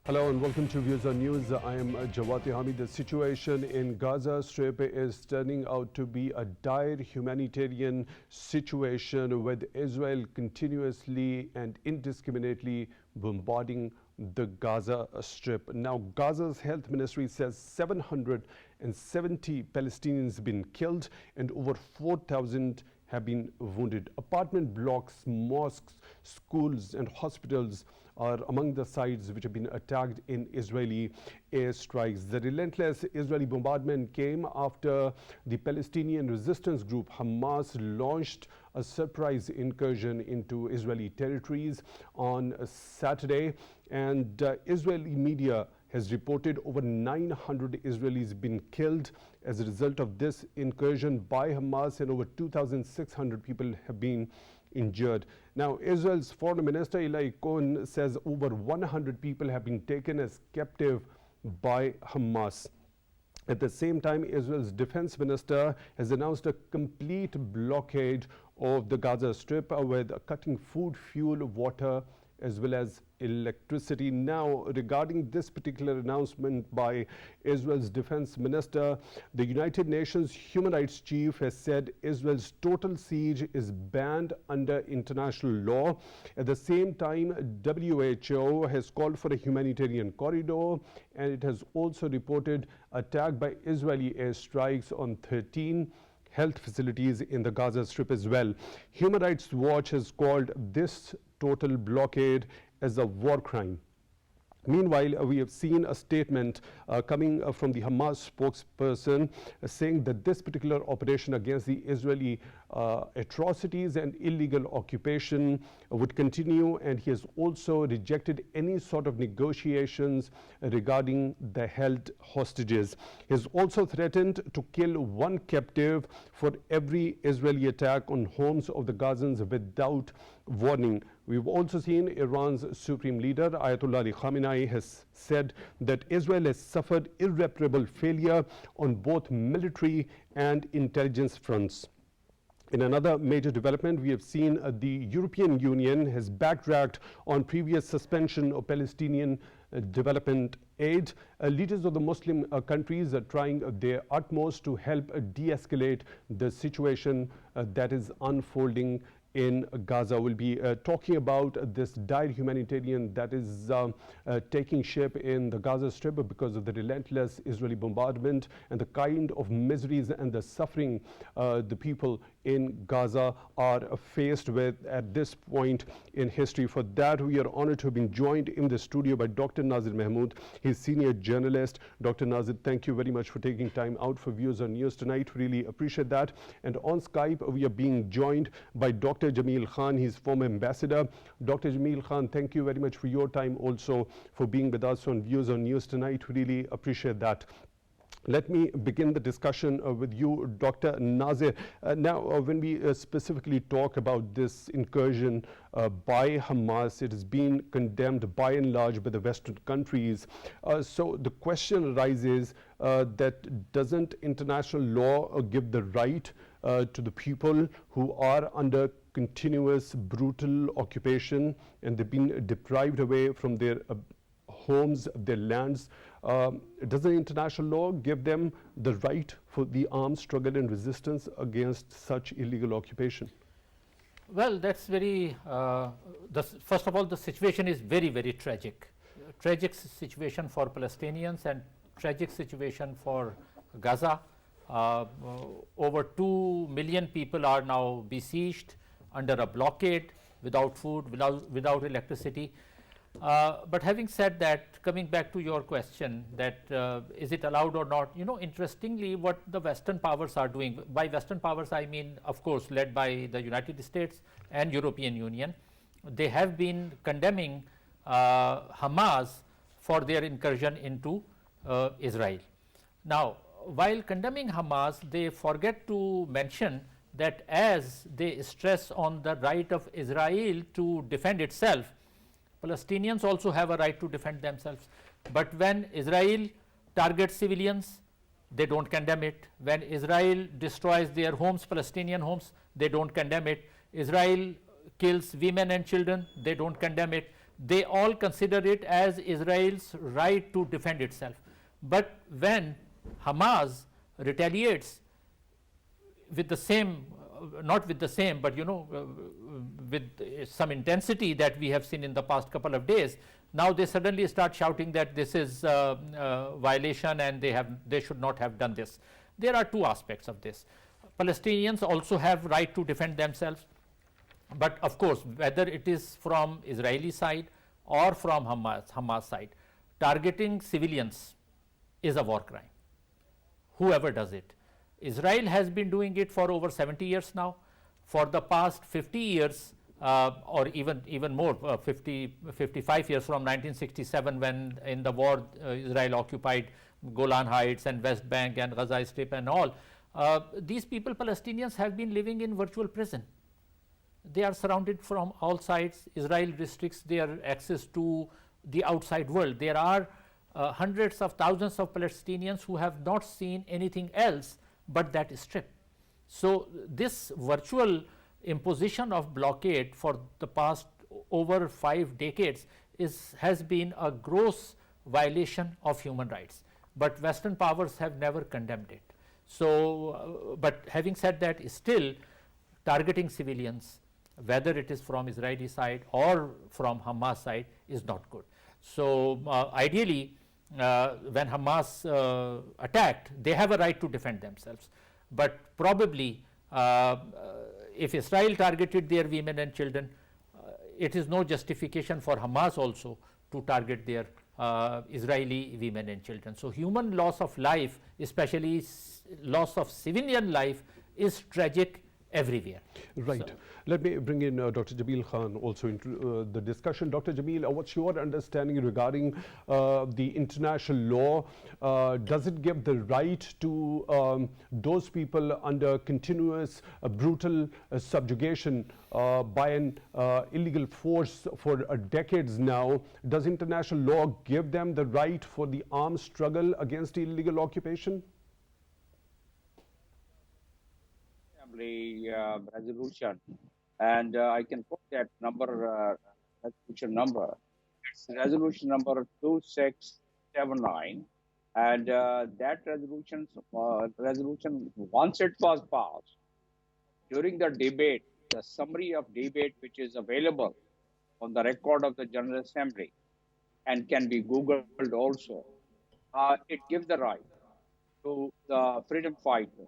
Hello and welcome to Views on News. I am Jawad. Tehami. The situation in Gaza Strip is turning out to be a dire humanitarian situation, with Israel continuously and indiscriminately bombarding the Gaza Strip. Now, Gaza's health ministry says 770 Palestinians have been killed and over 4,000 have been wounded. Apartment blocks, mosques, schools and hospitals are among the sites which have been attacked in Israeli airstrikes. The relentless Israeli bombardment came after the Palestinian resistance group Hamas launched a surprise incursion into Israeli territories on Saturday, and Israeli media has reported over 900 Israelis been killed as a result of this incursion by Hamas, and over 2,600 people have been injured. Now, Israel's foreign minister Eli Cohen says over 100 people have been taken as captive by Hamas. At the same time, Israel's defense minister has announced a complete blockade of the Gaza Strip, with cutting food, fuel, water, as well as electricity. Now, regarding this particular announcement by Israel's defense minister, the United Nations human rights chief has said Israel's total siege is banned under international law. At the same time, WHO has called for a humanitarian corridor, and it has also reported attack by Israeli airstrikes on 13 health facilities in the Gaza Strip as well. Human Rights Watch has called this total blockade as a war crime. Meanwhile, we have seen a statement coming from the Hamas spokesperson saying that this particular operation against the Israeli atrocities and illegal occupation would continue, and he has also rejected any sort of negotiations regarding the held hostages. He has also threatened to kill one captive for every Israeli attack on homes of the Gazans without warning. We've also seen Iran's supreme leader Ayatollah Ali Khamenei has said that Israel has suffered irreparable failure on both military and intelligence fronts. In another major development, we have seen the European Union has backtracked on previous suspension of Palestinian development aid. Leaders of the Muslim countries are trying their utmost to help de-escalate the situation that is unfolding in Gaza. We'll be talking about this dire humanitarian that is taking shape in the Gaza Strip because of the relentless Israeli bombardment and the kind of miseries and the suffering the people in Gaza are faced with at this point in history. For that, we are honored to have been joined in the studio by Dr. Naazir Mahmood. He's senior journalist. Dr. Naazir, thank you very much for taking time out for Views on News tonight. Really appreciate that. And on Skype, we are being joined by Dr. Jamil Khan. He's former ambassador. Dr. Jamil Khan, thank you very much for your time, also for being with us on Views on News tonight. Really appreciate that. Let me begin the discussion with you, Dr. Naazir. Now, when we specifically talk about this incursion by Hamas, it has been condemned by and large by the Western countries. So the question arises that doesn't international law give the right to the people who are under continuous brutal occupation, and they've been deprived away from their homes, their lands? Does the international law give them the right for the armed struggle and resistance against such illegal occupation? Well, that's very, first of all, the situation is very, very tragic. Tragic situation for Palestinians and tragic situation for Gaza. Over 2 million people are now besieged under a blockade, without food, without electricity. But having said that, coming back to your question that is it allowed or not, you know, interestingly, what the Western powers are doing, by Western powers I mean, of course, led by the United States and European Union, they have been condemning Hamas for their incursion into Israel. Now, while condemning Hamas, they forget to mention that as they stress on the right of Israel to defend itself, Palestinians also have a right to defend themselves. But when Israel targets civilians, they don't condemn it. When Israel destroys their homes, Palestinian homes, they don't condemn it. Israel kills women and children, they don't condemn it. they all consider it as Israel's right to defend itself. But when Hamas retaliates with the same, not with the same, but with some intensity that we have seen in the past couple of days, now they suddenly start shouting that this is violation and they should not have done this. There are two aspects of this. Palestinians also have right to defend themselves, but of course, whether it is from Israeli side or from Hamas side, targeting civilians is a war crime, whoever does it. Israel has been doing it for over 70 years now. For the past 50 years, or even more, 55 years from 1967, when in the war Israel occupied Golan Heights and West Bank and Gaza Strip and all, these people, Palestinians, have been living in virtual prison. They are surrounded from all sides. Israel restricts their access to the outside world. There are hundreds of thousands of Palestinians who have not seen anything else but that strip. So this virtual imposition of blockade for the past over 5 decades has been a gross violation of human rights, but Western powers have never condemned it. So, but having said that, still targeting civilians, whether it is from Israeli side or from Hamas side, is not good. So ideally, when Hamas attacked, they have a right to defend themselves, but probably if Israel targeted their women and children, it is no justification for Hamas also to target their Israeli women and children. So human loss of life, especially loss of civilian life, is tragic everywhere. Right. So, let me bring in Dr. Jamil Khan also into the discussion. Dr. Jamil, what's your understanding regarding the international law? Does it give the right to those people under continuous brutal subjugation by an illegal force for decades now? Does international law give them the right for the armed struggle against illegal occupation? Resolution, and I can put that number, resolution number. It's resolution number 2679, and that resolution, once it was passed, during the debate, the summary of debate which is available on the record of the General Assembly and can be Googled also, it gives the right to the freedom fighters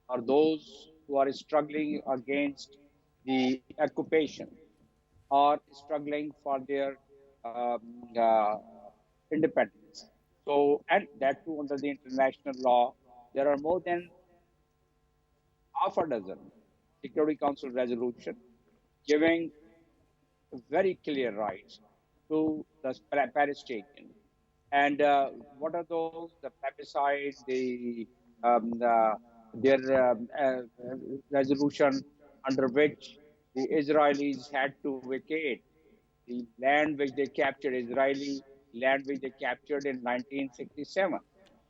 or those who are struggling against the occupation or struggling for their independence. So, and that too under the international law, there are more than half a dozen Security Council resolutions giving very clear rights to the Palestinians. And what are those? The plebiscite, their resolution under which the Israelis had to vacate the land which they captured, Israeli land which they captured in 1967.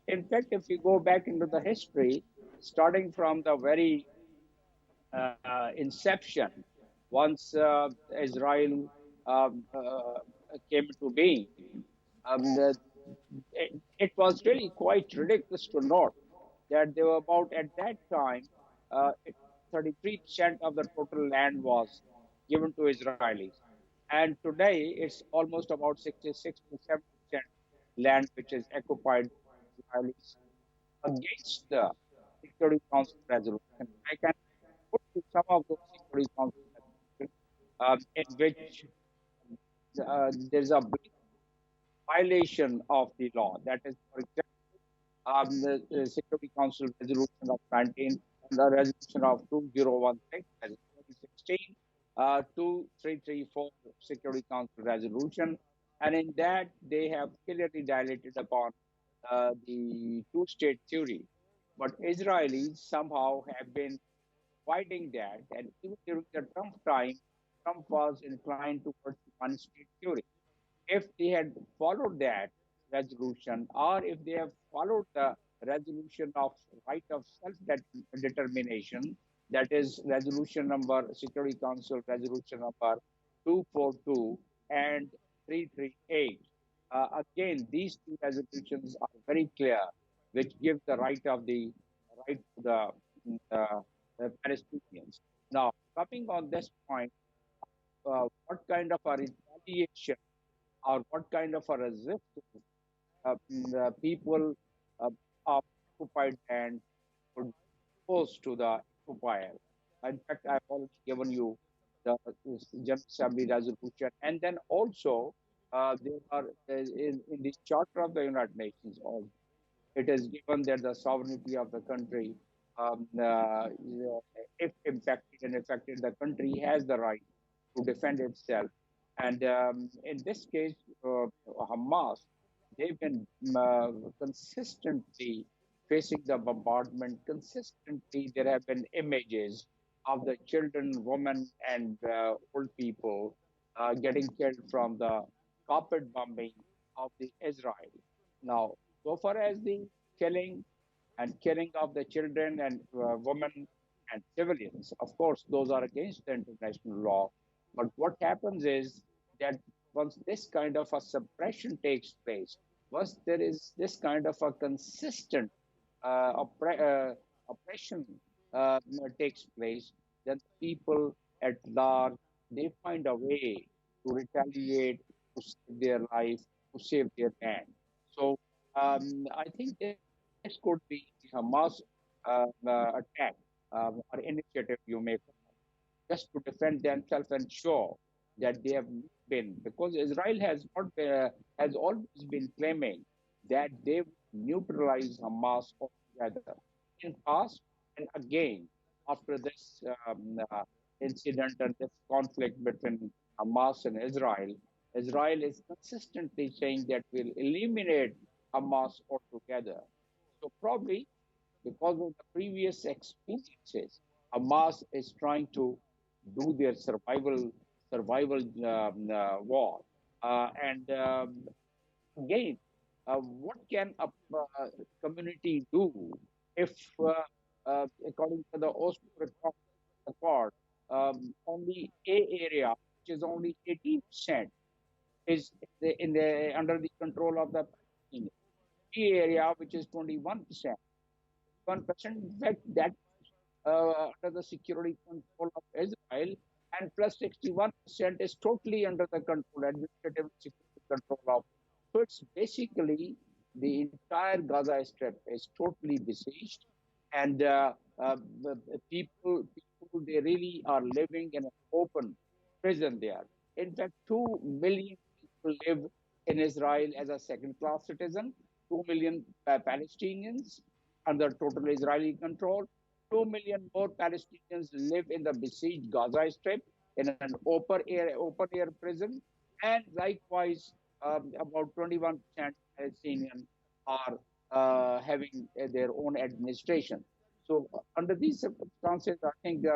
In fact, if you go back into the history, starting from the very inception, once Israel came into being, it was really quite ridiculous to note that they were about, at that time, 33% of the total land was given to Israelis. And today, it's almost about 66 to 70% land which is occupied by Israelis against the Security Council resolution. I can put to some of those Security Council resolutions in which there's a violation of the law. That is, for example, the Security Council resolution of 19, the resolution of 2016, 2016, 2334 Security Council resolution. And in that, they have clearly dilated upon the two-state theory. But Israelis somehow have been fighting that. And even during the Trump time, Trump was inclined towards one-state theory. If they had followed that resolution, or if they have followed the resolution of right of self-determination, that is resolution number, Security Council resolution number 242 and 338. Again, these two resolutions are very clear, which give the right to the Palestinians. Now, coming on this point, what kind of a retaliation or what kind of a resistance the people of occupied land would pose to the occupier. In fact, I've already given you the General Assembly resolution, and then also there are in the Charter of the United Nations. Also, it is given that the sovereignty of the country, if impacted and affected, the country has the right to defend itself. And in this case, Hamas, they've been consistently facing the bombardment. Consistently, there have been images of the children, women, and old people getting killed from the carpet bombing of the Israel. Now, so far as the killing of the children and women and civilians, of course, those are against the international law. But what happens is that once this kind of a suppression takes place, once there is this kind of a consistent oppression takes place, then people at large, they find a way to retaliate, to save their life, to save their land. So I think this could be Hamas attack or initiative, you may call it, just to defend themselves and show that they have been, because Israel has not has always been claiming that they neutralize Hamas altogether. In past and again, after this incident and this conflict between Hamas and Israel, Israel is consistently saying that we'll eliminate Hamas altogether. So probably because of the previous experiences, Hamas is trying to do their survival war. And again, what can a community do if, according to the Oslo Accord, only A area, which is only 18%, is under the control of the Palestinians. B area, which is 21%. 1%, in fact, that under the security control of Israel, and plus 61% is totally under the control, administrative security control of. So it's basically the entire Gaza Strip is totally besieged, and the people, they really are living in an open prison there. In fact, 2 million people live in Israel as a second-class citizen, 2 million Palestinians under total Israeli control. 2 million more Palestinians live in the besieged Gaza Strip in an open air prison, and likewise, about 21% Palestinians are having their own administration. So, under these circumstances, I think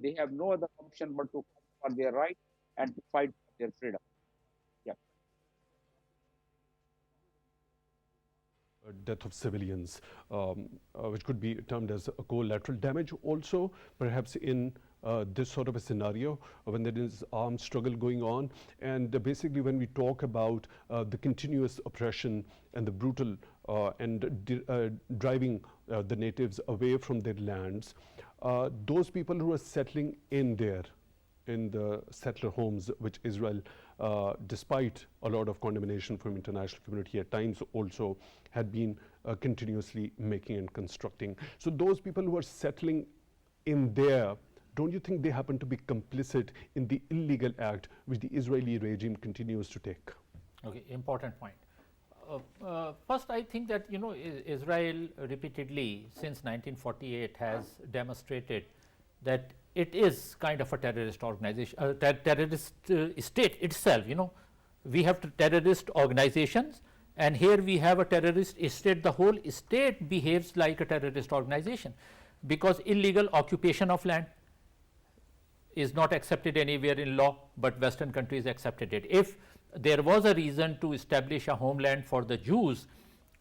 they have no other option but to fight for their right and to fight for their freedom. Death of civilians, which could be termed as a collateral damage. Also, perhaps in this sort of a scenario when there is armed struggle going on, and basically when we talk about the continuous oppression and the brutal and driving the natives away from their lands, those people who are settling in there, in the settler homes, which Israel, despite a lot of condemnation from international community at times also, had been continuously making and constructing. So those people who are settling in there, don't you think they happen to be complicit in the illegal act which the Israeli regime continues to take? Okay, important point. First, I think that Israel repeatedly since 1948 has demonstrated that it is kind of a terrorist organization, terrorist state itself. We have terrorist organizations, and here we have a terrorist state. The whole state behaves like a terrorist organization because illegal occupation of land is not accepted anywhere in law, but Western countries accepted it. If there was a reason to establish a homeland for the Jews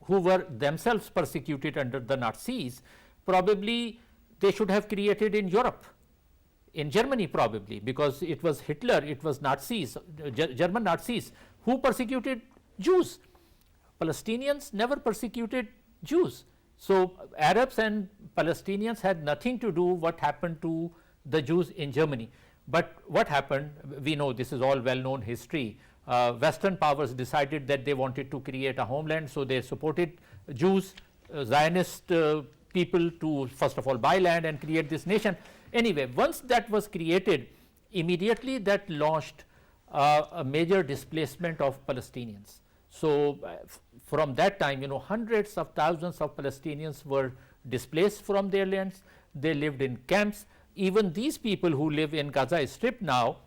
who were themselves persecuted under the Nazis, probably they should have created in Europe. in Germany probably, because it was Hitler, it was Nazis, German Nazis who persecuted Jews. Palestinians never persecuted Jews. So Arabs and Palestinians had nothing to do what happened to the Jews in Germany. But what happened, we know, this is all well known history. Western powers decided that they wanted to create a homeland, so they supported Jews, Zionist people to first of all buy land and create this nation. Anyway, once that was created, immediately that launched a major displacement of Palestinians. So from that time, hundreds of thousands of Palestinians were displaced from their lands. They lived in camps. Even these people who live in Gaza Strip now,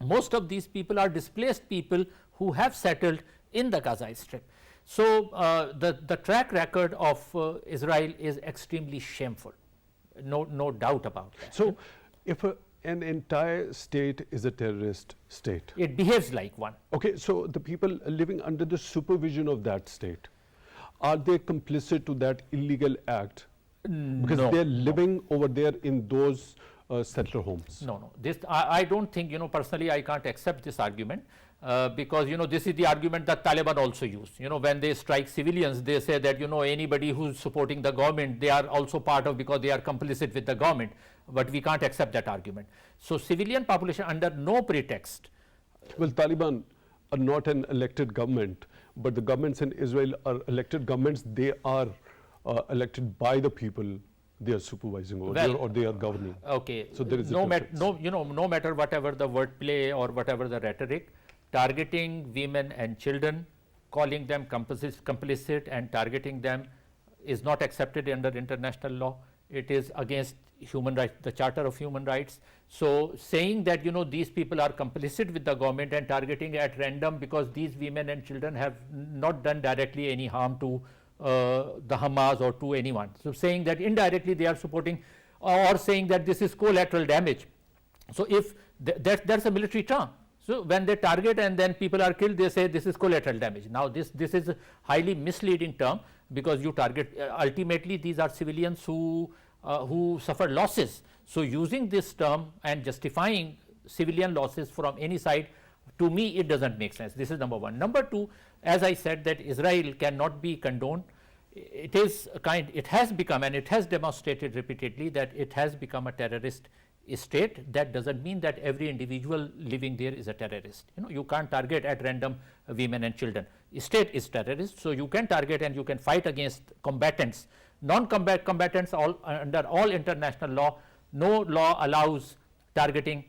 most of these people are displaced people who have settled in the Gaza Strip. So the track record of Israel is extremely shameful, no doubt about that. So if an entire state is a terrorist state, it behaves like one. Okay, so the people living under the supervision of that state, are they complicit to that illegal act? Because they're living over there in those settler homes. No. This I don't think, personally I can't accept this argument because, this is the argument that Taliban also use. When they strike civilians, they say that, anybody who's supporting the government, they are also part of, because they are complicit with the government. But we can't accept that argument. So civilian population under no pretext. Well, Taliban are not an elected government, but the governments in Israel are elected governments. They are elected by the people they are supervising over there, or they are governing. Okay. So there is no matter whatever the wordplay or whatever the rhetoric, targeting women and children, calling them complicit and targeting them is not accepted under international law. It is against human rights, the Charter of Human Rights. So saying that, these people are complicit with the government and targeting at random because these women and children have not done directly any harm to the Hamas or to anyone. So saying that indirectly they are supporting, or saying that this is collateral damage. So if that's a military term. So when they target and then people are killed, they say this is collateral damage. Now this is a highly misleading term, because you target, ultimately these are civilians who suffer losses. So using this term and justifying civilian losses from any side, to me it doesn't make sense. This is number one. Number two, as I said, that Israel cannot be condoned. It has become, and it has demonstrated repeatedly, that it has become a terrorist state. That doesn't mean that every individual living there is a terrorist. You can't target at random women and children. State is terrorist, so you can target and you can fight against combatants. Non-combatants under all international law, no law allows targeting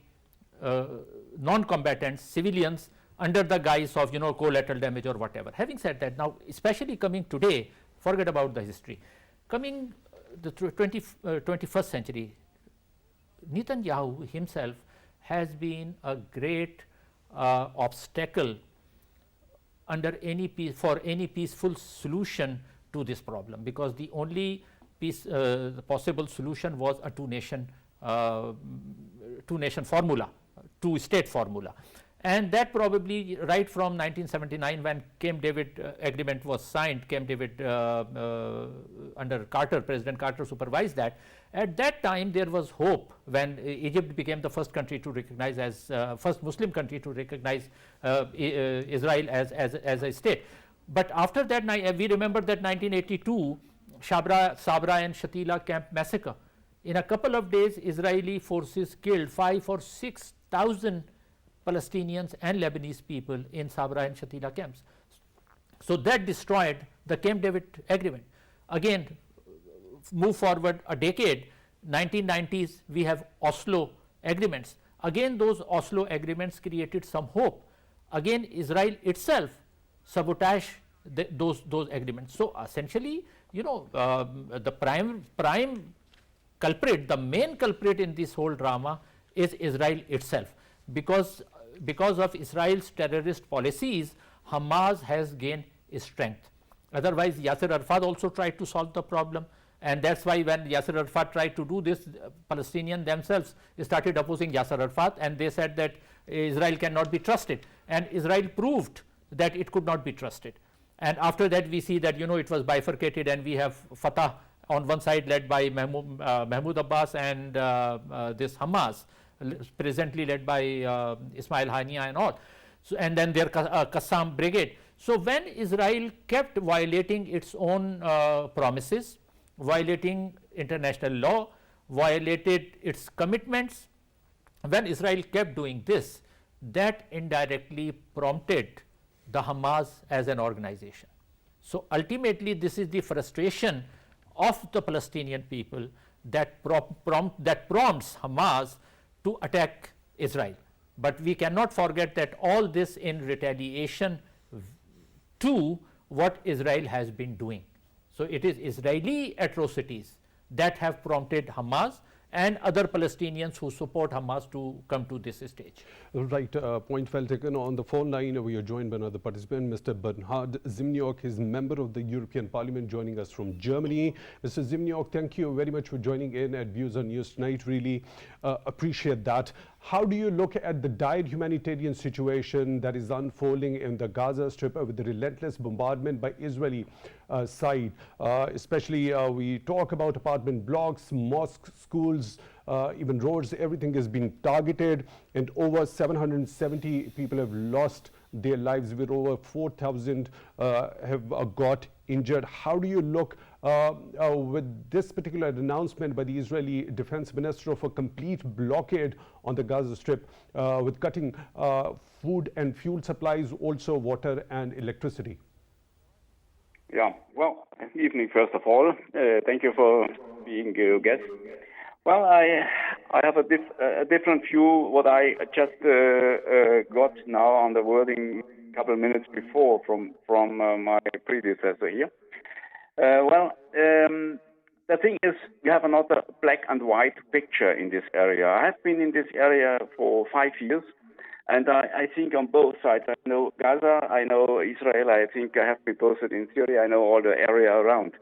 non-combatants, civilians, under the guise of collateral damage or whatever. Having said that, now especially coming today, forget about the history, coming the 21st century, Netanyahu himself has been a great obstacle under any peaceful solution to this problem, because the only possible solution was a two-nation formula, two-state formula. And that probably right from 1979, when Camp David agreement was signed, Camp David under Carter, President Carter supervised that. At that time there was hope, when Egypt became the first country to recognize first Muslim country to recognize Israel as a state. But after that, we remember that 1982 Sabra and Shatila camp massacre. In a couple of days, Israeli forces killed 5,000 or 6,000 Palestinians and Lebanese people in Sabra and Shatila camps. So that destroyed the Camp David agreement. Again, move forward a decade, 1990s, we have Oslo agreements. Again, those Oslo agreements created some hope. Again, Israel itself sabotaged those agreements. So essentially, the prime culprit, the main culprit in this whole drama is Israel itself. Because of Israel's terrorist policies, Hamas has gained strength. Otherwise, Yasser Arafat also tried to solve the problem, and that's why when Yasser Arafat tried to do this, Palestinians themselves started opposing Yasser Arafat, and they said that Israel cannot be trusted, and Israel proved that it could not be trusted. And after that, we see that it was bifurcated, and we have Fatah on one side led by Mahmoud Abbas and this Hamas, presently led by Ismail Hania and all. So, and then their Qassam brigade. So, when Israel kept violating its own promises, violating international law, violated its commitments, when Israel kept doing this, that indirectly prompted the Hamas as an organization. So, ultimately this is the frustration of the Palestinian people that prompts Hamas to attack Israel. But we cannot forget that all this in retaliation to what Israel has been doing. So, it is Israeli atrocities that have prompted Hamas and other Palestinians who support Hamas to come to this stage. Right, point well taken. On the phone line, we are joined by another participant, Mr. Bernhard Zimniok, is member of the European Parliament, joining us from Germany. Mr. Zimniok, thank you very much for joining in at Views on News tonight. Really appreciate that. How do you look at the dire humanitarian situation that is unfolding in the Gaza Strip with the relentless bombardment by Israeli side? Especially we talk about apartment blocks, mosques, schools, even roads, everything is being targeted, and over 770 people have lost their lives, with over 4,000 have got injured. How do you look with this particular announcement by the Israeli Defense Minister for a complete blockade on the Gaza Strip, with cutting food and fuel supplies, also water and electricity? Yeah, well, evening first of all. Thank you for being a guest. Well, I have a different view what I just got now on the wording a couple of minutes before from my predecessor here. The thing is, you have another black and white picture in this area. I have been in this area for 5 years, and I think on both sides. I know Gaza, I know Israel, I think I have been posted in Syria, I know all the area around.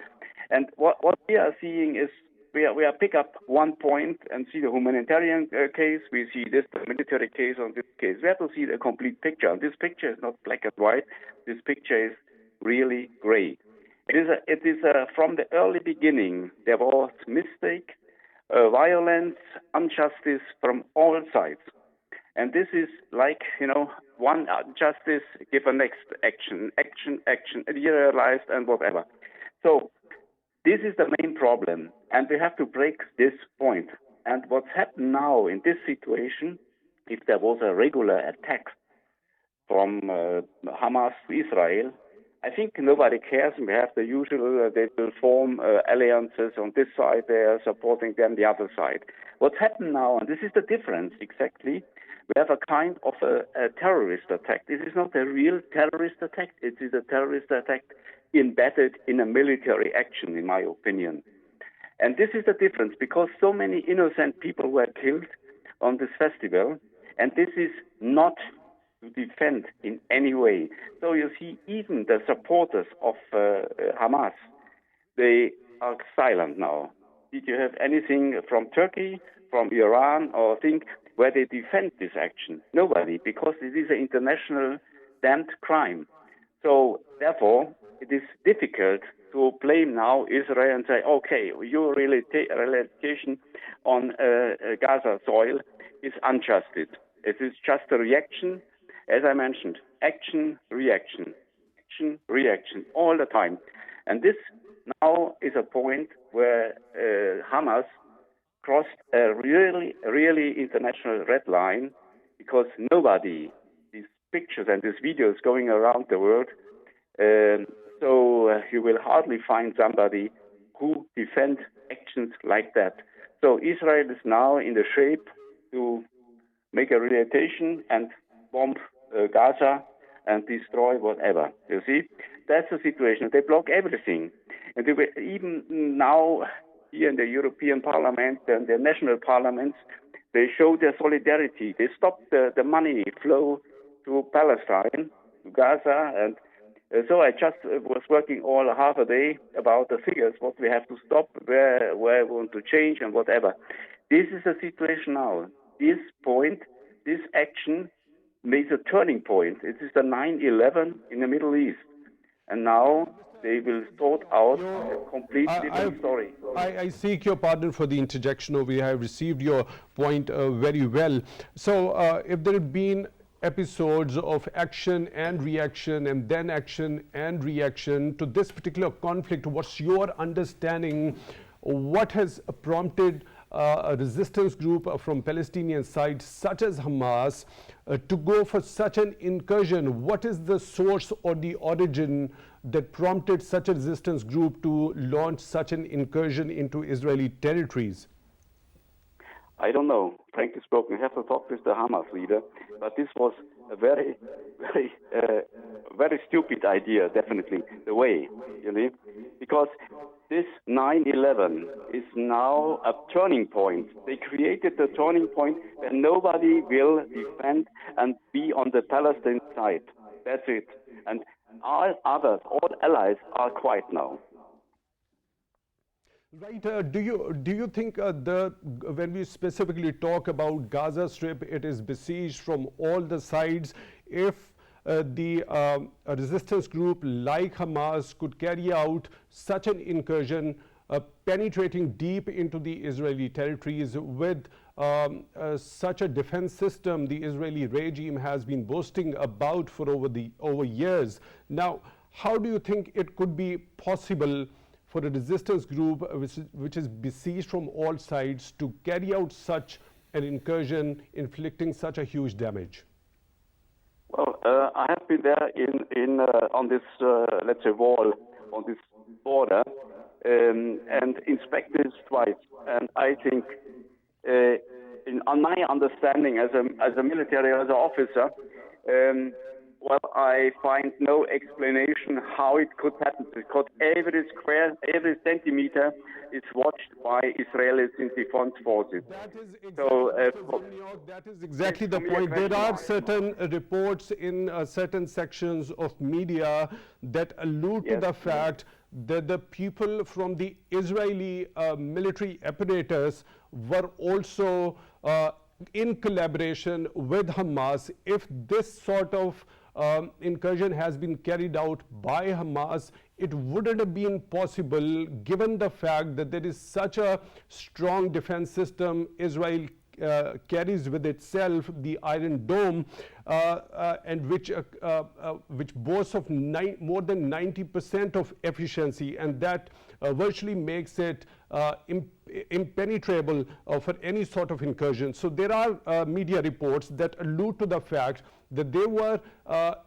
And what we are seeing is, we are pick up one point and see the humanitarian case, we see this the military case on this case. We have to see the complete picture. And this picture is not black and white, this picture is really gray. It is from the early beginning, there was mistake, violence, injustice from all sides. And this is like, one justice, give a next action, realized and whatever. So this is the main problem, and we have to break this point. And what's happened now in this situation, if there was a regular attack from Hamas to Israel, I think nobody cares. We have the usual, they will form alliances on this side, they are supporting them the other side. What's happened now, and this is the difference exactly, we have a kind of a terrorist attack. This is not a real terrorist attack, it is a terrorist attack embedded in a military action, in my opinion. And this is the difference, because so many innocent people were killed on this festival, and this is not to defend in any way. So you see, even the supporters of Hamas, they are silent now. Did you have anything from Turkey, from Iran, or think where they defend this action? Nobody, because it is an international damned crime. So therefore, it is difficult to blame now Israel and say, okay, your relocation on Gaza soil is unjust. It is just a reaction, as I mentioned, action, reaction, all the time. And this now is a point where Hamas crossed a really international red line, because nobody, these pictures and these videos going around the world, so you will hardly find somebody who defend actions like that. So Israel is now in the shape to make a retaliation and bomb Gaza and destroy whatever. You see, that's the situation. They block everything, and they were, even now here in the European Parliament and the national parliaments, they show their solidarity. They stopped the money flow to Palestine, to Gaza, and so I just was working all half a day about the figures, what we have to stop, where we want to change and whatever. This is the situation now. This point, this action makes a turning point. It is the 9/11 in the Middle East. And now they will sort out a completely different story. I seek your pardon for the interjection over here. I have received your point very well. So if there have been episodes of action and reaction and then action and reaction to this particular conflict, what's your understanding? What has prompted a resistance group from Palestinian side such as Hamas to go for such an incursion? What is the source or the origin that prompted such a resistance group to launch such an incursion into Israeli territories? I don't know. Frankly spoken, I have to talk with the Hamas leader, but this was a very, very stupid idea, definitely, the way, you know, because this 9/11 is now a turning point. They created the turning point where nobody will defend and be on the Palestine side. That's it. And all others, all allies are quiet now. Right. Do you think when we specifically talk about Gaza Strip, it is besieged from all the sides? If the resistance group like Hamas could carry out such an incursion, penetrating deep into the Israeli territories with such a defense system the Israeli regime has been boasting about for over years. Now, how do you think it could be possible for a resistance group which is besieged from all sides to carry out such an incursion, inflicting such a huge damage? Well, I have been there on this, let's say, wall, on this border, and inspected twice. And I think, on my understanding as a military, as an officer, well, I find no explanation how it could happen, because every centimeter is watched by Israeli defense forces. That is exactly, that is exactly the point. There are certain reports in certain sections of media that allude to the fact that the people from the Israeli military apparatus were also in collaboration with Hamas. If this sort of incursion has been carried out by Hamas, it wouldn't have been possible given the fact that there is such a strong defense system Israel carries with itself, the Iron Dome, and which boasts of more than 90% of efficiency, and that virtually makes it impenetrable for any sort of incursion. So there are media reports that allude to the fact that there were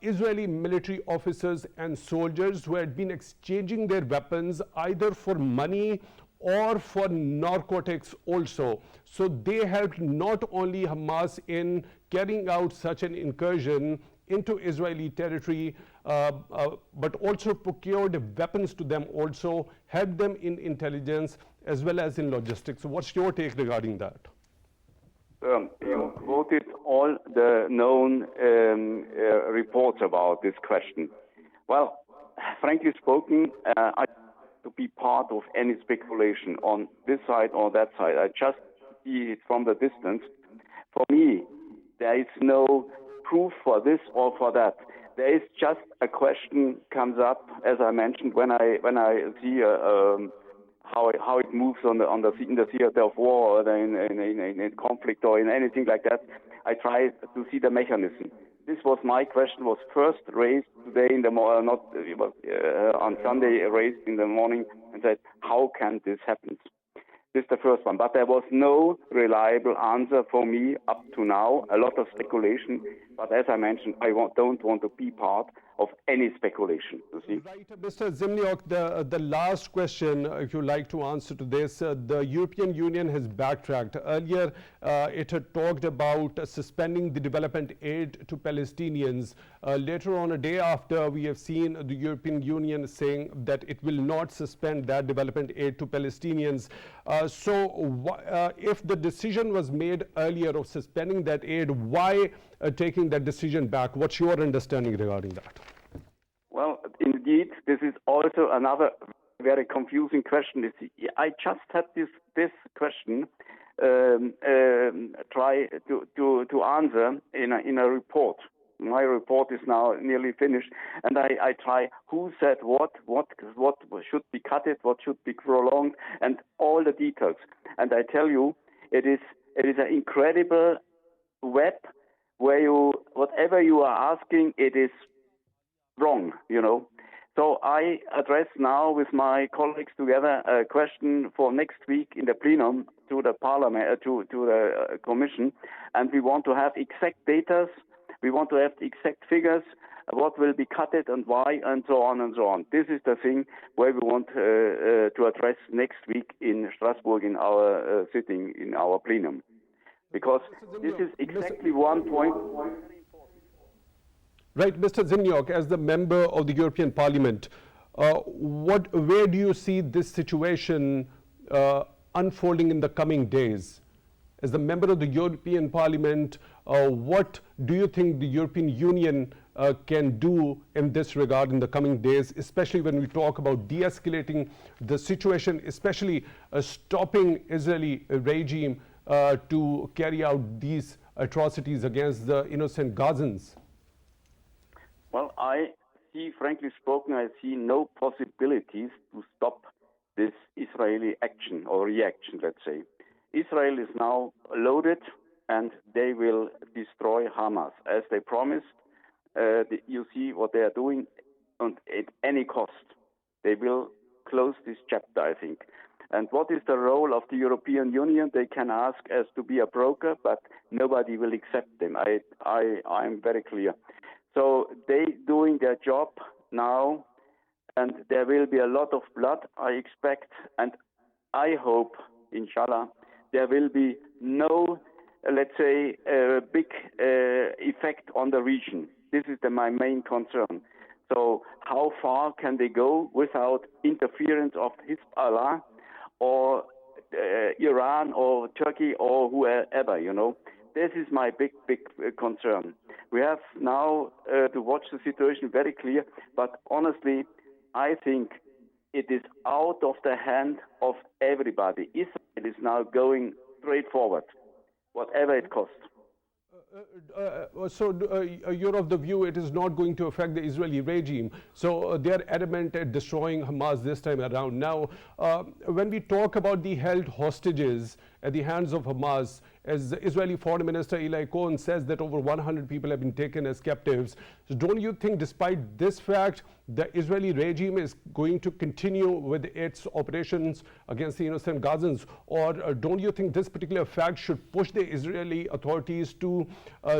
Israeli military officers and soldiers who had been exchanging their weapons either for money or for narcotics also. So they helped not only Hamas in carrying out such an incursion into Israeli territory, but also procured weapons to them, also helped them in intelligence as well as in logistics. So what's your take regarding that? You quoted all the known reports about this question. Well, frankly spoken, I to be part of any speculation on this side or that side. I just see it from the distance. For me, there is no proof for this or for that. There is just a question comes up, as I mentioned, when I see how it moves in the theater of war or in conflict or in anything like that. I try to see the mechanism. This was my question, was first raised today in the morning, on Sunday raised in the morning, and said, how can this happen? This is the first one. But there was no reliable answer for me up to now. A lot of speculation. But as I mentioned, I don't want to be part of any speculation, you see. Right, Mr. Zimniok, the last question, if you like to answer to this, the European Union has backtracked. Earlier, it had talked about suspending the development aid to Palestinians. Later on, a day after, we have seen the European Union saying that it will not suspend that development aid to Palestinians. If the decision was made earlier of suspending that aid, why taking that decision back? What's your understanding regarding that? Well, indeed, this is also another very confusing question. I just had this question try to answer in a report. my report is now nearly finished, and I try who said what should be cut, what should be prolonged, and all the details. And I tell you, it is an incredible web where whatever you are asking, it is wrong, So I address now with my colleagues together a question for next week in the plenum to the parliament, to the commission, and we want to have exact data, we want to have exact figures, what will be cut and why, and so on and so on. This is the thing where we want to address next week in Strasbourg in our sitting, in our plenum. Because this is exactly one point. Right, Mr. Zimniok, as the member of the European Parliament, where do you see this situation unfolding in the coming days? As the member of the European Parliament, what do you think the European Union can do in this regard in the coming days, especially when we talk about de-escalating the situation, especially stopping Israeli regime to carry out these atrocities against the innocent Gazans? Well, frankly spoken, I see no possibilities to stop this Israeli action or reaction, let's say. Israel is now loaded and they will destroy Hamas. As they promised, you see what they are doing, and at any cost. They will close this chapter, I think. And what is the role of the European Union? They can ask us to be a broker, but nobody will accept them. I'm very clear. So they doing their job now, and there will be a lot of blood, I expect, and I hope, inshallah, there will be no, let's say, big effect on the region. This is my main concern. So how far can they go without interference of Hezbollah or Iran or Turkey or whoever, This is my big concern. We have now to watch the situation very clear, but honestly, I think it is out of the hand of everybody. Israel is now going straight forward, whatever it costs. So you're of the view it is not going to affect the Israeli regime. So they're adamant at destroying Hamas this time around. Now, when we talk about the held hostages at the hands of Hamas, as the Israeli Foreign Minister Eli Cohen says that over 100 people have been taken as captives. So don't you think despite this fact, the Israeli regime is going to continue with its operations against the innocent Gazans? Or don't you think this particular fact should push the Israeli authorities to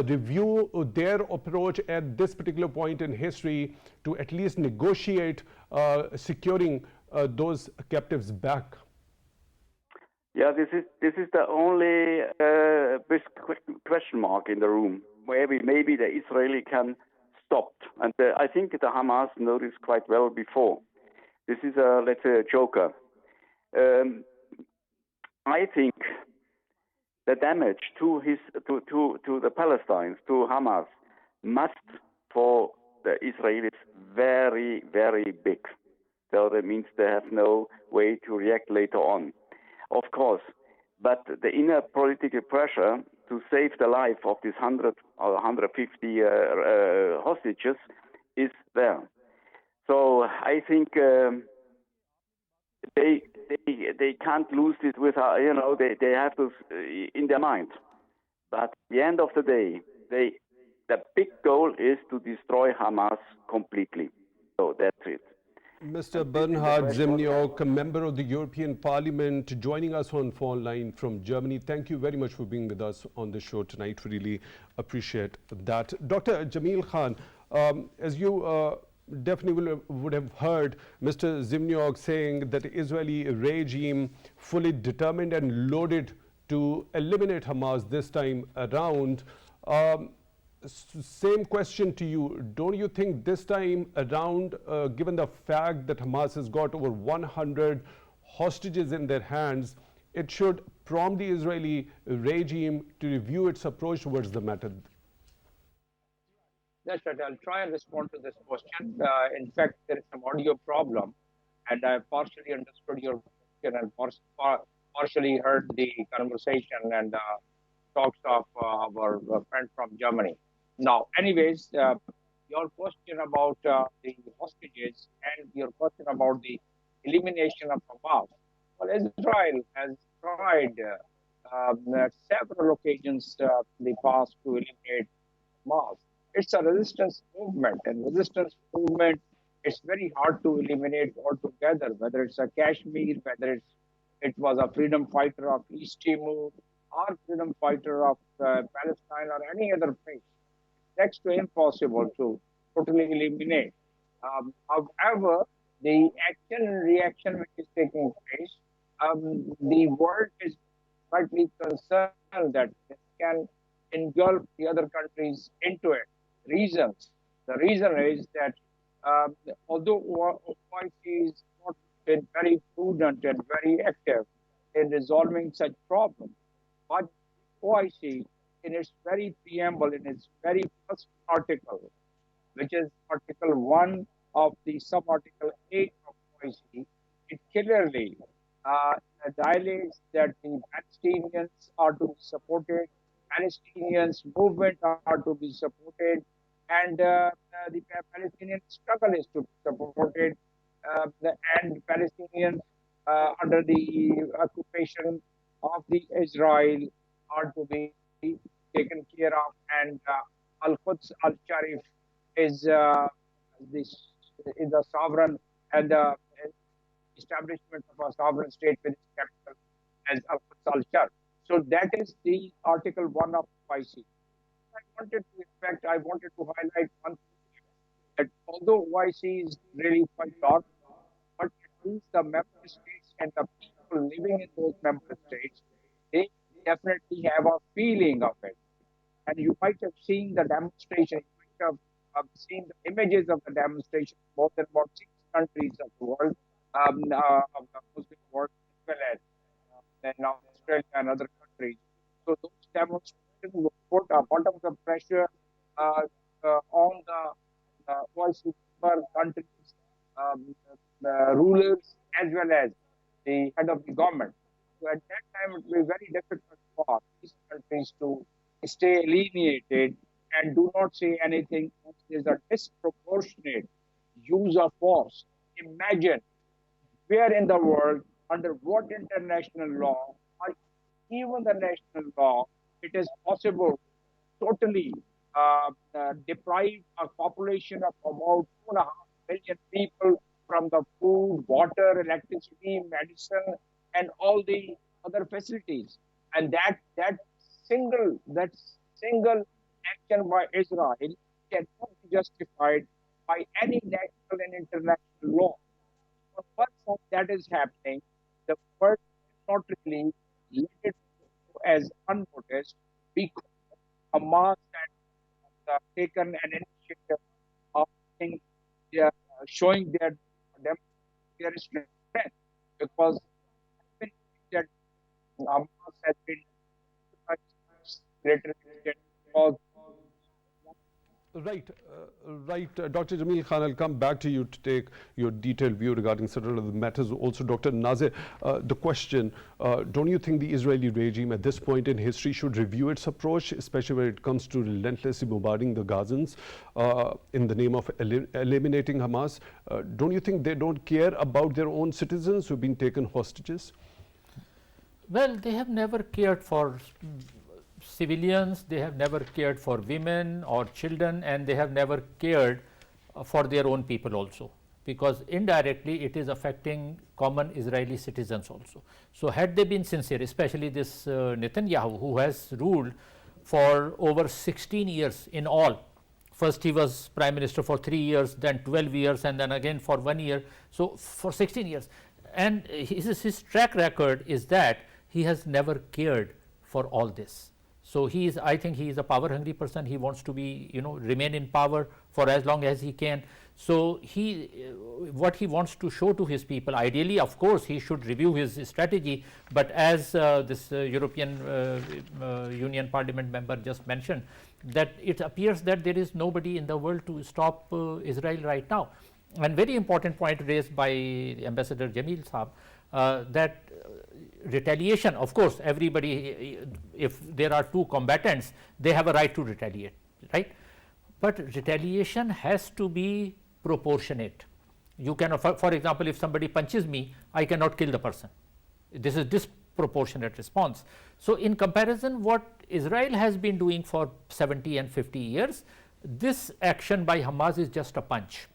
review their approach at this particular point in history to at least negotiate securing those captives back? Yeah, this is the only big question mark in the room where maybe the Israeli can stop. And I think the Hamas noticed quite well before. This is let's say, a joker. I think the damage to the Palestinians, to Hamas, must for the Israelis very, very big. So that means they have no way to react later on. Of course, but the inner political pressure to save the life of these 100 or 150 hostages is there. So I think they can't lose this without, they have to in their mind. But at the end of the day, the big goal is to destroy Hamas completely. So that's it. Mr. Bernhard Zimniok, a member of the European Parliament, joining us on phone line from Germany. Thank you very much for being with us on the show tonight. We really appreciate that. Dr. Jamil Khan, as you definitely would have heard Mr. Zimniok saying that the Israeli regime fully determined and loaded to eliminate Hamas this time around. Same question to you. Don't you think this time around, given the fact that Hamas has got over 100 hostages in their hands, it should prompt the Israeli regime to review its approach towards the matter? That's right. I'll try and respond to this question. In fact, there is some audio problem, and I partially understood your question and partially heard the conversation and talks of our friend from Germany. Now, anyways, your question about the hostages and your question about the elimination of Hamas. Well, Israel has tried at several occasions in the past to eliminate Hamas. It's a resistance movement, and resistance movement, it's very hard to eliminate altogether, whether it's a Kashmir, whether it was a freedom fighter of East Timor, or freedom fighter of Palestine, or any other place. Next to impossible to totally eliminate. However, the action and reaction which is taking place, the world is slightly concerned that this can engulf the other countries into it. Reasons. The reason is that although OIC is not been very prudent and very active in resolving such problems, but OIC in its very preamble, in its very first article, which is Article 1 of the sub-article 8 of OIC, it clearly dilates that the Palestinians are to be supported, Palestinians movement are to be supported, and the Palestinian struggle is to be supported, and Palestinians under the occupation of the Israel are to be taken care of, and Al-Quds Al-Sharif is the sovereign and the establishment of a sovereign state with its capital as Al-Quds Al-Sharif. So that is the Article 1 of OIC. I wanted to highlight one thing, that although OIC is really quite dark, but at least the member states and the people living in those member states, they definitely have a feeling of it. And you might have seen the demonstration, you might have seen the images of the demonstration, more than about 6 countries of the world, of the Muslim world, as well as in Australia and other countries. So those demonstrations will put a lot of the pressure on the OIC member countries, the rulers, as well as the head of the government. So at that time, it will be very difficult for these countries to stay alienated and do not say anything. There's a disproportionate use of force. Imagine where in the world, under what international law, or even the national law, it is possible totally deprive a population of about 2.5 million people from the food, water, electricity, medicine, and all the other facilities. And that single action by Israel cannot be justified by any national and international law. But once that is happening, the world cannot really let it go as unnoticed, because Hamas had taken an initiative of showing their strength, because that Hamas has been greater extent because Right, Dr. Jamil Khan, I'll come back to you to take your detailed view regarding several of the matters. Also, Dr. Naazir, the question, don't you think the Israeli regime at this point in history should review its approach, especially when it comes to relentlessly bombarding the Gazans in the name of eliminating Hamas? Don't you think they don't care about their own citizens who've been taken hostages? Well, they have never cared for civilians, they have never cared for women or children, and they have never cared for their own people also, because indirectly it is affecting common Israeli citizens also. So had they been sincere, especially this Netanyahu, who has ruled for over 16 years in all. First he was prime minister for 3 years, then 12 years, and then again for 1 year, so for 16 years. And his track record is that he has never cared for all this. So I think he is a power hungry person. He wants to be, remain in power for as long as he can. So what he wants to show to his people, ideally, of course, he should review his strategy. But as this European Union Parliament member just mentioned, that it appears that there is nobody in the world to stop Israel right now. And very important point raised by Ambassador Jamil Saab, that retaliation, of course, everybody, if there are two combatants, they have a right to retaliate, right? but retaliation has to be proportionate. You cannot, for example, if somebody punches me, I cannot kill the person. This is disproportionate response. So, in comparison, what Israel has been doing for 70 and 50 years, this action by Hamas is just a punch.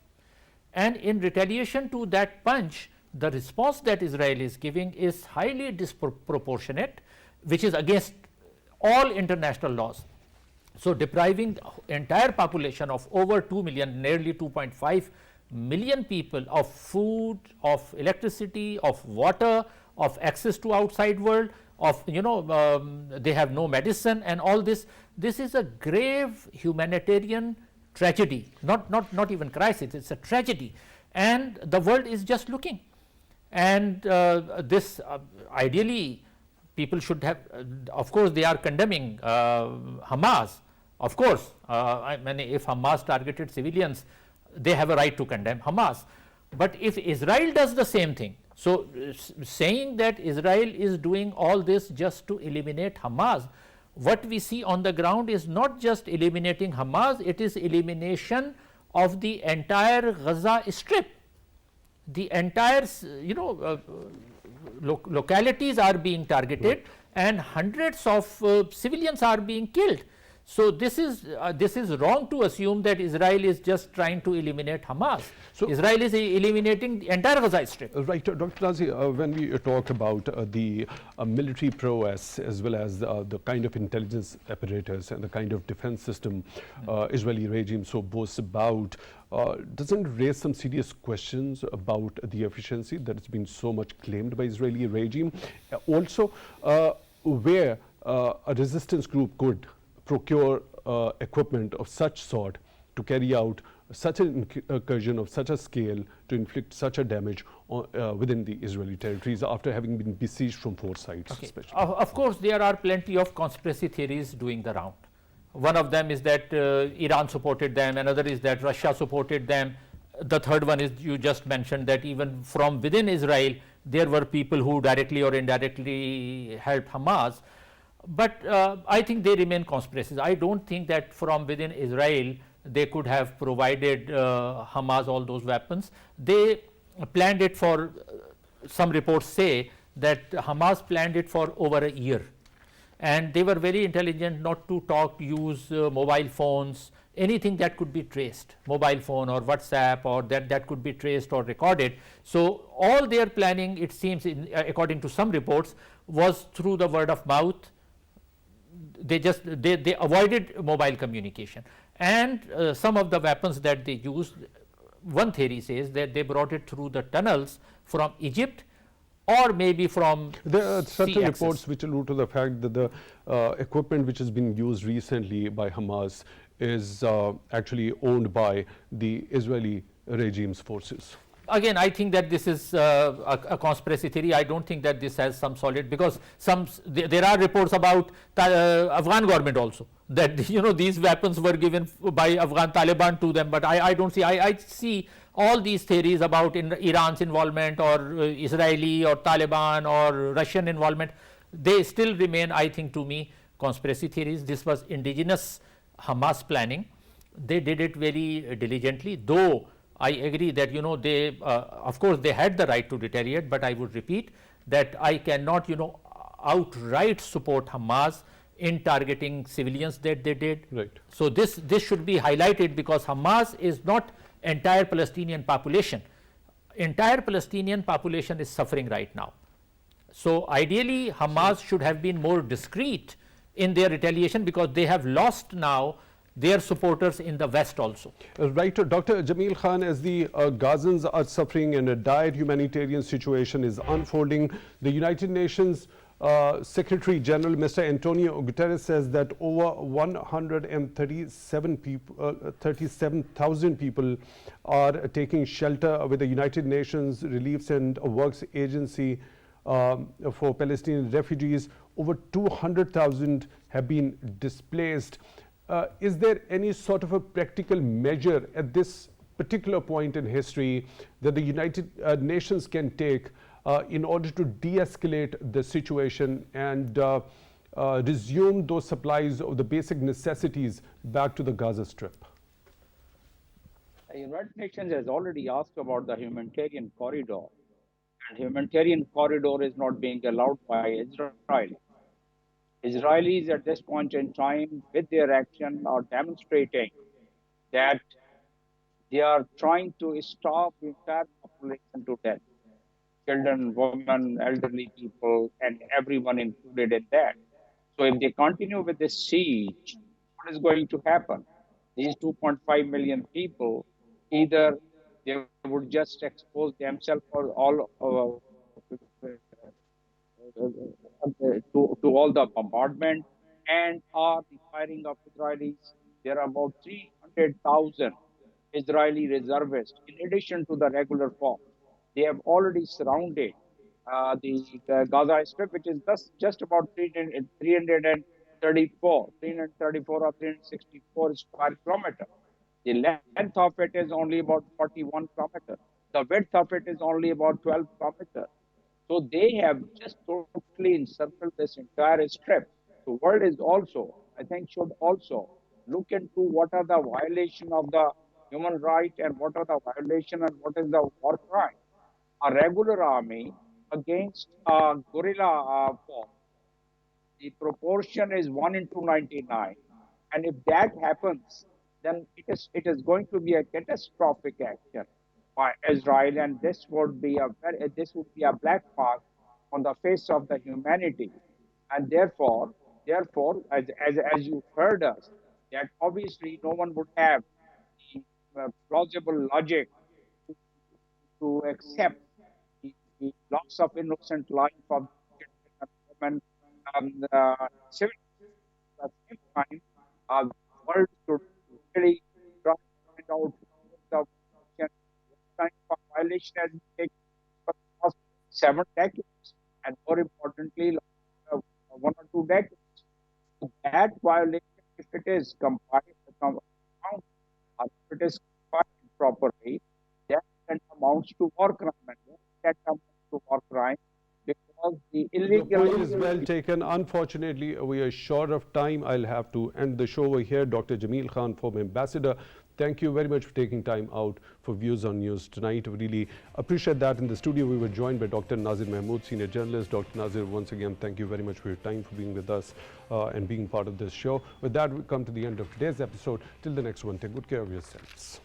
And in retaliation to that punch, the response that Israel is giving is highly disproportionate, which is against all international laws. So, depriving the entire population of over 2 million, nearly 2.5 million people of food, of electricity, of water, of access to outside world, of they have no medicine and all this. This is a grave humanitarian tragedy, not even crisis, it is a tragedy, and the world is just looking. And this ideally people should have, of course they are condemning Hamas, of course. I mean, if Hamas targeted civilians, they have a right to condemn Hamas. But if Israel does the same thing, so saying that Israel is doing all this just to eliminate Hamas, what we see on the ground is not just eliminating Hamas, it is elimination of the entire Gaza Strip. The entire localities are being targeted, and hundreds of civilians are being killed. So, this is wrong to assume that Israel is just trying to eliminate Hamas. So, Israel is eliminating the entire Gaza Strip. Right, Dr. Naazir, when we talk about the military prowess as well as the kind of intelligence apparatus and the kind of defense system Israeli regime so boasts about, doesn't raise some serious questions about the efficiency that has been so much claimed by Israeli regime? Also, where a resistance group could procure equipment of such sort to carry out such an incursion of such a scale to inflict such a damage within the Israeli territories after having been besieged from 4 sides. Okay. Of course, there are plenty of conspiracy theories doing the round. One of them is that Iran supported them, another is that Russia supported them. The third one is you just mentioned that even from within Israel, there were people who directly or indirectly helped Hamas. But I think they remain conspiracies. I don't think that from within Israel they could have provided Hamas all those weapons. They planned it for, some reports say that Hamas planned it for over a year, and they were very intelligent not to use mobile phones, anything that could be traced, mobile phone or WhatsApp, or that could be traced or recorded. So, all their planning, it seems, according to some reports, was through the word of mouth. They avoided mobile communication, and some of the weapons that they used, one theory says that they brought it through the tunnels from Egypt or maybe from there are certain reports reports which allude to the fact that the equipment which has been used recently by Hamas is actually owned by the Israeli regime's forces. Again, I think that this is a conspiracy theory. I don't think that this has some solid, because there are reports about Afghan government also, that these weapons were given by Afghan Taliban to them, but I don't see, I see all these theories about Iran's involvement or Israeli or Taliban or Russian involvement, they still remain, I think, to me, conspiracy theories. This was indigenous Hamas planning. They did it very diligently, though I agree that they of course they had the right to retaliate, but I would repeat that I cannot outright support Hamas in targeting civilians that they did. Right. So, this should be highlighted, because Hamas is not entire Palestinian population. Entire Palestinian population is suffering right now. So, ideally Hamas should have been more discreet in their retaliation, because they have lost now their supporters in the West also. Right, Dr. Jamil Khan, as the Gazans are suffering and a dire humanitarian situation is unfolding, the United Nations Secretary General Mr. Antonio Guterres says that over 37,000 people are taking shelter with the United Nations Relief and Works Agency for Palestinian refugees. Over 200,000 have been displaced. Is there any sort of a practical measure at this particular point in history that the United Nations can take in order to de-escalate the situation and resume those supplies of the basic necessities back to the Gaza Strip? The United Nations has already asked about the humanitarian corridor, and humanitarian corridor is not being allowed by Israel. Israelis at this point in time, with their action, are demonstrating that they are trying to starve the entire population to death. Children, women, elderly people, and everyone included in that. So if they continue with this siege, what is going to happen? These 2.5 million people, either they would just expose themselves for to all the bombardment and are the firing of Israelis. There are about 300,000 Israeli reservists in addition to the regular force. They have already surrounded the Gaza Strip, which is just about 334 or 364 square kilometers. The length of it is only about 41 kilometers. The width of it is only about 12 kilometers. So they have just totally encircled this entire strip. The world is also, I think, should also look into what are the violation of the human right and what are the violation and what is the war crime. A regular army against a guerrilla force, the proportion is 1 into 99. And if that happens, then it is going to be a catastrophic action by Israel, and this would be a black mark on the face of the humanity. And therefore, as you heard us, that obviously no one would have the plausible logic to, to accept the loss of innocent life of children and women and civil. At the same time, the world should really try to find out what kind of violation has been taken for the past 7 decades, and more importantly, 1 or 2 decades. So that violation, if it is found, or if it is confined properly, that amounts to war crime, and that amounts to war crime because the Your illegal. point is well taken. Unfortunately, we are short of time. I'll have to end the show over here. Dr. Jamil Khan, former ambassador, thank you very much for taking time out for Views on News tonight. We really appreciate that. In the studio, we were joined by Dr. Naazir Mahmood, senior journalist. Dr. Naazir, once again, thank you very much for your time, for being with us and being part of this show. With that, we come to the end of today's episode. Till the next one, take good care of yourselves.